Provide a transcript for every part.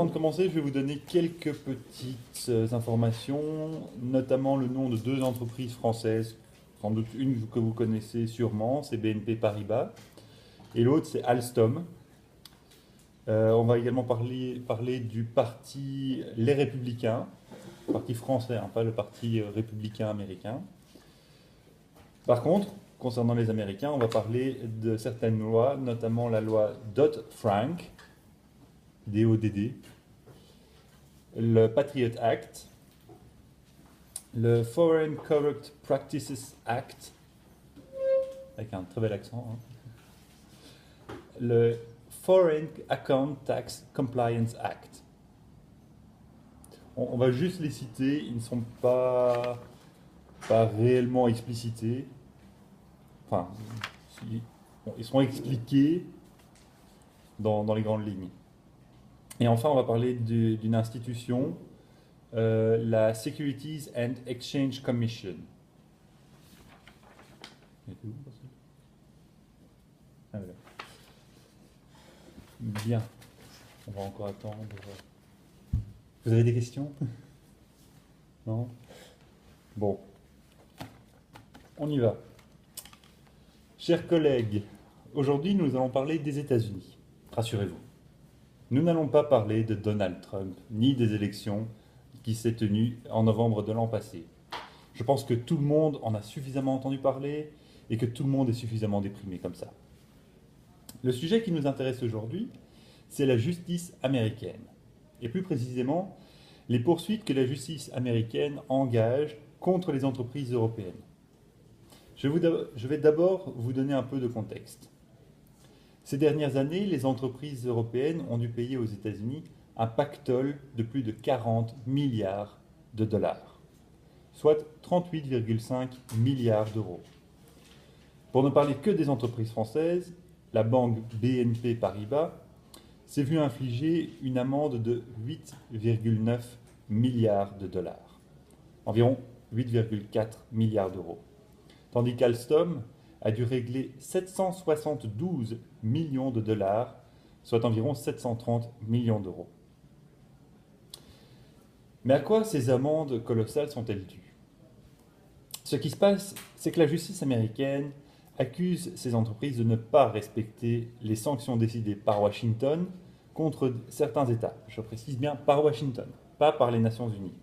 Avant de commencer, je vais vous donner quelques petites informations, notamment le nom de deux entreprises françaises. Sans doute une que vous connaissez sûrement, c'est BNP Paribas, et l'autre c'est Alstom. On va également parler du parti Les Républicains, parti français, hein, pas le parti républicain américain. Par contre, concernant les Américains, on va parler de certaines lois, notamment la loi Dodd-Frank, DODD, le Patriot Act, le Foreign Corrupt Practices Act, avec un très bel accent, hein, le Foreign Account Tax Compliance Act. On va juste les citer, ils ne sont pas réellement explicités. Enfin, ils seront expliqués dans les grandes lignes. Et enfin, on va parler d'une institution, la Securities and Exchange Commission. Ah, voilà. Bien, on va encore attendre. Vous avez des questions? Non? Bon, on y va. Chers collègues, aujourd'hui nous allons parler des États-Unis. Rassurez-vous. Nous n'allons pas parler de Donald Trump, ni des élections qui s'est tenues en novembre de l'an passé. Je pense que tout le monde en a suffisamment entendu parler et que tout le monde est suffisamment déprimé comme ça. Le sujet qui nous intéresse aujourd'hui, c'est la justice américaine. Et plus précisément, les poursuites que la justice américaine engage contre les entreprises européennes. Je vais d'abord vous donner un peu de contexte. Ces dernières années, les entreprises européennes ont dû payer aux États-Unis un pactole de plus de 40 milliards de dollars, soit 38,5 milliards d'euros. Pour ne parler que des entreprises françaises, la banque BNP Paribas s'est vue infliger une amende de 8,9 milliards de dollars, environ 8,4 milliards d'euros, tandis qu'Alstom a dû régler 772 millions de dollars, soit environ 730 millions d'euros. Mais à quoi ces amendes colossales sont-elles dues? Ce qui se passe, c'est que la justice américaine accuse ces entreprises de ne pas respecter les sanctions décidées par Washington contre certains États. Je précise bien par Washington, pas par les Nations Unies.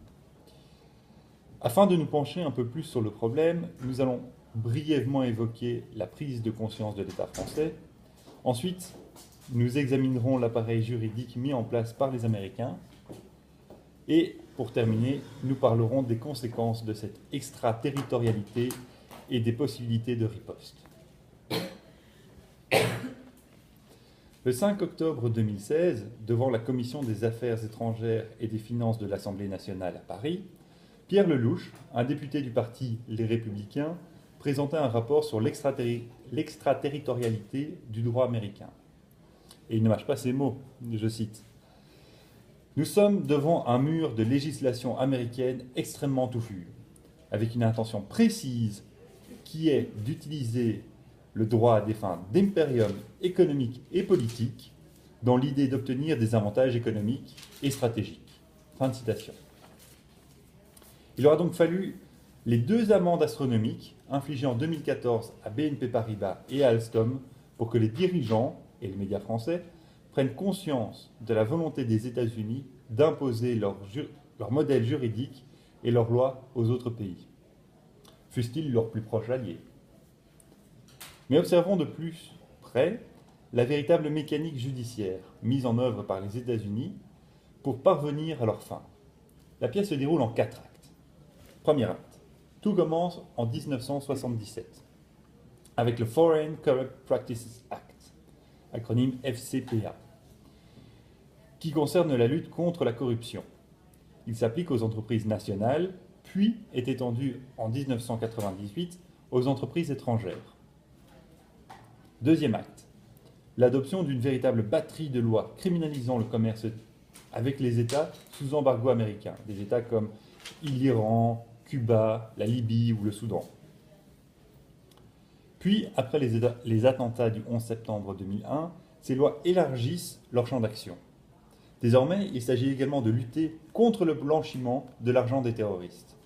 Afin de nous pencher un peu plus sur le problème, nous allons brièvement évoquer la prise de conscience de l'État français. Ensuite, nous examinerons l'appareil juridique mis en place par les Américains. Et pour terminer, nous parlerons des conséquences de cette extraterritorialité et des possibilités de riposte. Le 5 octobre 2016, devant la Commission des Affaires étrangères et des Finances de l'Assemblée nationale à Paris, Pierre Lelouch, un député du parti Les Républicains, présentait un rapport sur l'extraterritorialité du droit américain. Et il ne mâche pas ses mots, je cite. « Nous sommes devant un mur de législation américaine extrêmement touffu, avec une intention précise qui est d'utiliser le droit à des fins d'impérium économique et politique dans l'idée d'obtenir des avantages économiques et stratégiques. » Fin de citation. Il aura donc fallu les deux amendes astronomiques infligées en 2014 à BNP Paribas et à Alstom pour que les dirigeants et les médias français prennent conscience de la volonté des États-Unis d'imposer leur modèle juridique et leurs lois aux autres pays, fussent-ils leurs plus proches alliés. Mais observons de plus près la véritable mécanique judiciaire mise en œuvre par les États-Unis pour parvenir à leur fin. La pièce se déroule en 4 actes. Premier acte. Tout commence en 1977 avec le Foreign Corrupt Practices Act, acronyme FCPA, qui concerne la lutte contre la corruption. Il s'applique aux entreprises nationales, puis est étendu en 1998 aux entreprises étrangères. Deuxième acte, l'adoption d'une véritable batterie de lois criminalisant le commerce avec les États sous embargo américain, des États comme l'Iran, Cuba, la Libye ou le Soudan. Puis, après les attentats du 11 septembre 2001, ces lois élargissent leur champ d'action. Désormais, il s'agit également de lutter contre le blanchiment de l'argent des terroristes.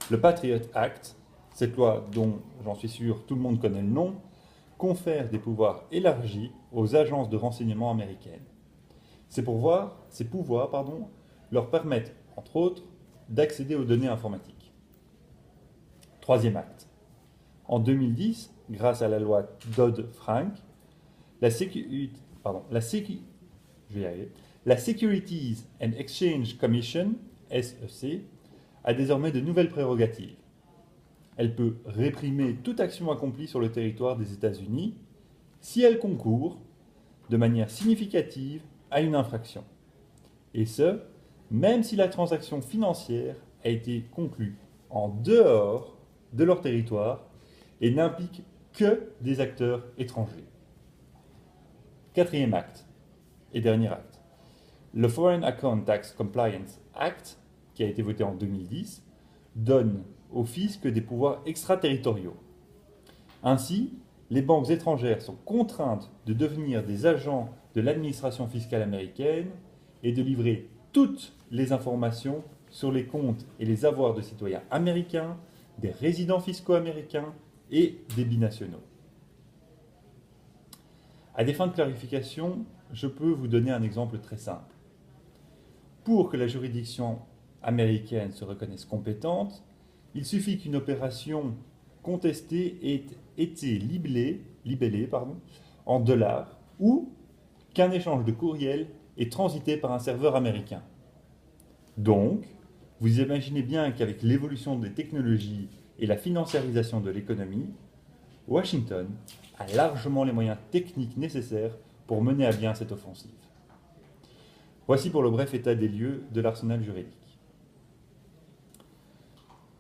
Le Patriot Act, cette loi dont, j'en suis sûr, tout le monde connaît le nom, confère des pouvoirs élargis aux agences de renseignement américaines. Ces pouvoirs, leur permettent, entre autres, d'accéder aux données informatiques. Troisième acte. En 2010, grâce à la loi Dodd-Frank, la Securities and Exchange Commission, SEC, a désormais de nouvelles prérogatives. Elle peut réprimer toute action accomplie sur le territoire des États-Unis si elle concourt de manière significative à une infraction. Et ce, même si la transaction financière a été conclue en dehors de leur territoire et n'implique que des acteurs étrangers. Quatrième acte et dernier acte. Le Foreign Account Tax Compliance Act, qui a été voté en 2010, donne au fisc des pouvoirs extraterritoriaux. Ainsi, les banques étrangères sont contraintes de devenir des agents de l'administration fiscale américaine et de livrer toutes les informations sur les comptes et les avoirs de citoyens américains, des résidents fiscaux américains et des binationaux. À des fins de clarification, je peux vous donner un exemple très simple. Pour que la juridiction américaine se reconnaisse compétente, il suffit qu'une opération contestée ait été libellée en dollars ou qu'un échange de courriel ait transité par un serveur américain. Donc, vous imaginez bien qu'avec l'évolution des technologies et la financiarisation de l'économie, Washington a largement les moyens techniques nécessaires pour mener à bien cette offensive. Voici pour le bref état des lieux de l'arsenal juridique.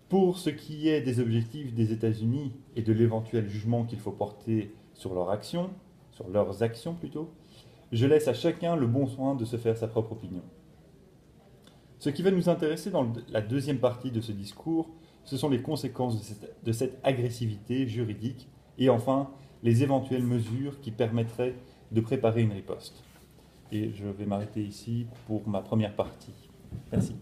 Pour ce qui est des objectifs des États-Unis et de l'éventuel jugement qu'il faut porter sur leurs actions, je laisse à chacun le bon soin de se faire sa propre opinion. Ce qui va nous intéresser dans la deuxième partie de ce discours, ce sont les conséquences de cette agressivité juridique et enfin les éventuelles mesures qui permettraient de préparer une riposte. Et je vais m'arrêter ici pour ma première partie. Merci.